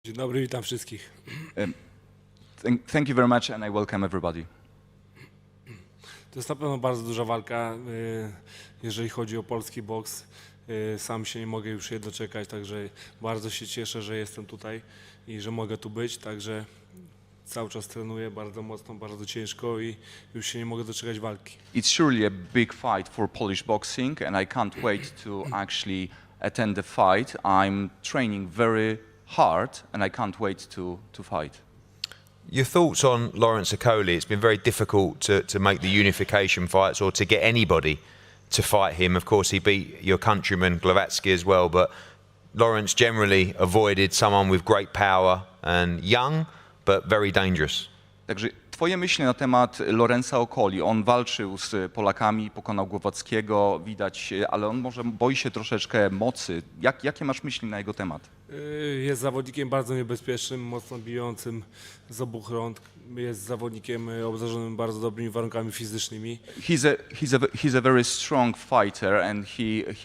Dzień dobry, witam wszystkich. Thank you very much and I welcome everybody. To jest na pewno bardzo duża walka, jeżeli chodzi o polski boks. Sam się nie mogę już jej doczekać, także bardzo się cieszę, że jestem tutaj i że mogę tu być, także cały czas trenuję bardzo mocno, bardzo ciężko i już się nie mogę doczekać walki. It's surely a big fight for Polish boxing and I can't wait to actually attend the fight. I'm training very hard and I can't wait to fight. Your thoughts on Lawrence Okolie? It's been very difficult to make the unification fights or to get anybody to fight him. Of course, he beat your countryman Glowacki as well, but Lawrence generally avoided someone with great power and young, but very dangerous. Także twoje myśli na temat Lorenza Okoli. On walczył z Polakami, pokonał Głowackiego, widać, ale on może boi się troszeczkę mocy. Jakie masz myśli na jego temat? Jest zawodnikiem bardzo niebezpiecznym, mocno bijącym z obu rąk. Jest zawodnikiem obdarzonym bardzo dobrymi warunkami fizycznymi. He's a very strong fighter and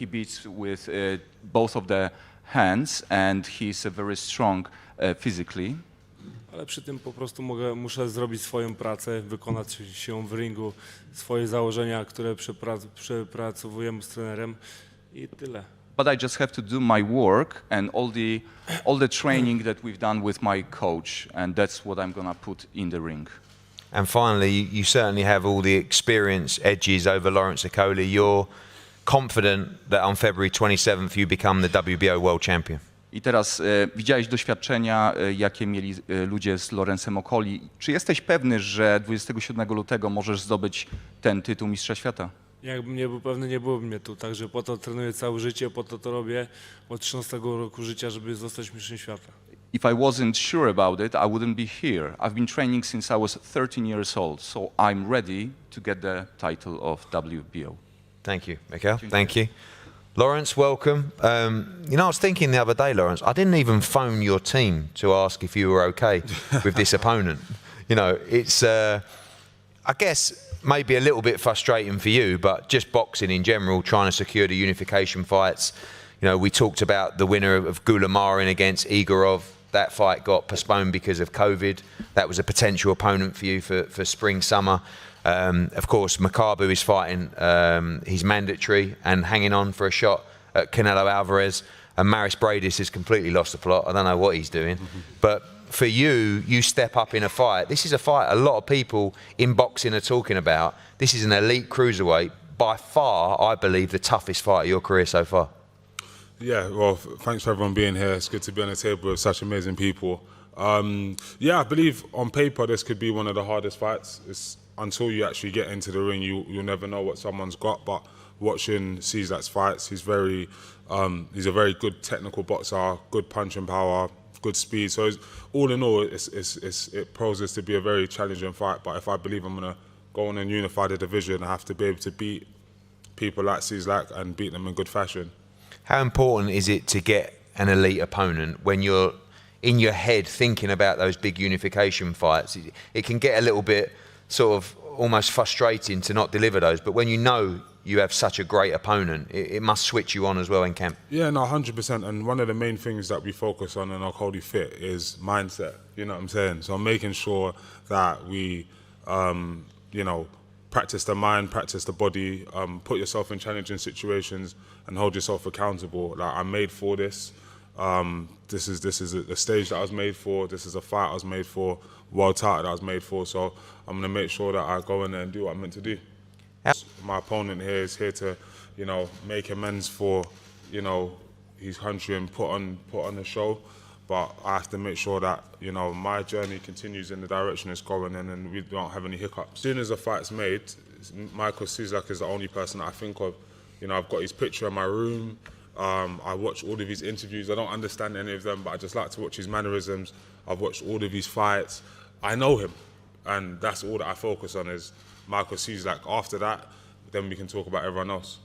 he beats with both of the hands and he's a very strong physically. Ale przy tym po prostu muszę zrobić swoją pracę, wykonać się w ringu, swoje założenia, które przepracowujemy z trenerem i tyle. But I just have to do my work and all the training that we've done with my coach, and that's what I'm gonna put in the ring. And finally, you certainly have all the experience edges over Lawrence Okolie. You're confident that on February 27th you become the WBO World Champion. I teraz widziałeś doświadczenia, jakie mieli ludzie z Lorencem Okoli. Czy jesteś pewny, że 27 lutego możesz zdobyć ten tytuł Mistrza Świata? Jakbym nie był pewny, nie byłoby mnie tu, także po to trenuję całe życie, po to robię od 13 roku życia, żeby zostać mistrzem świata. If I wasn't sure about it, I wouldn't be here. I've been training since I was 13 years old, so I'm ready to get the title of WBO. Thank you, Mikhail. Thank you. Lawrence, welcome. I was thinking the other day, Lawrence, I didn't even phone your team to ask if you were okay with this opponent. It's, I guess, maybe a little bit frustrating for you, but just boxing in general, trying to secure the unification fights. We talked about the winner of Gulamarin against Igorov. That fight got postponed because of COVID. That was a potential opponent for you for spring, summer. Of course, Makabu is fighting, he's mandatory and hanging on for a shot at Canelo Alvarez. And Maris Bradis has completely lost the plot. I don't know what he's doing. But for you, you step up in a fight. This is a fight a lot of people in boxing are talking about. This is an elite cruiserweight. By far, I believe, the toughest fight of your career so far. Yeah, well, thanks for everyone being here. It's good to be on the table with such amazing people. I believe on paper this could be one of the hardest fights. Until you actually get into the ring, you'll never know what someone's got. But watching Cieślak's fights, he's a very good technical boxer, good punching power, good speed. So all in all, it poses to be a very challenging fight. But if I believe I'm gonna go on and unify the division, I have to be able to beat people like Cieślak and beat them in good fashion. How important is it to get an elite opponent when you're in your head thinking about those big unification fights? It can get a little bit sort of almost frustrating to not deliver those, but when you know you have such a great opponent, it must switch you on as well in camp. Yeah, no, 100%. And one of the main things that we focus on in Okolie Fit is mindset. You know what I'm saying? So I'm making sure that we, practice the mind, practice the body, put yourself in challenging situations and hold yourself accountable. Like, I'm made for this. This is a stage that I was made for. This is a fight I was made for. World title that I was made for. So I'm gonna make sure that I go in there and do what I'm meant to do. My opponent here is here to, make amends for, his country and put on a show. But I have to make sure that, my journey continues in the direction it's going in and we don't have any hiccups. As soon as the fight's made, Michael Cieślak is the only person that I think of. I've got his picture in my room. I watch all of his interviews. I don't understand any of them, but I just like to watch his mannerisms. I've watched all of his fights. I know him, and that's all that I focus on is Michael Cieślak. After that, then we can talk about everyone else.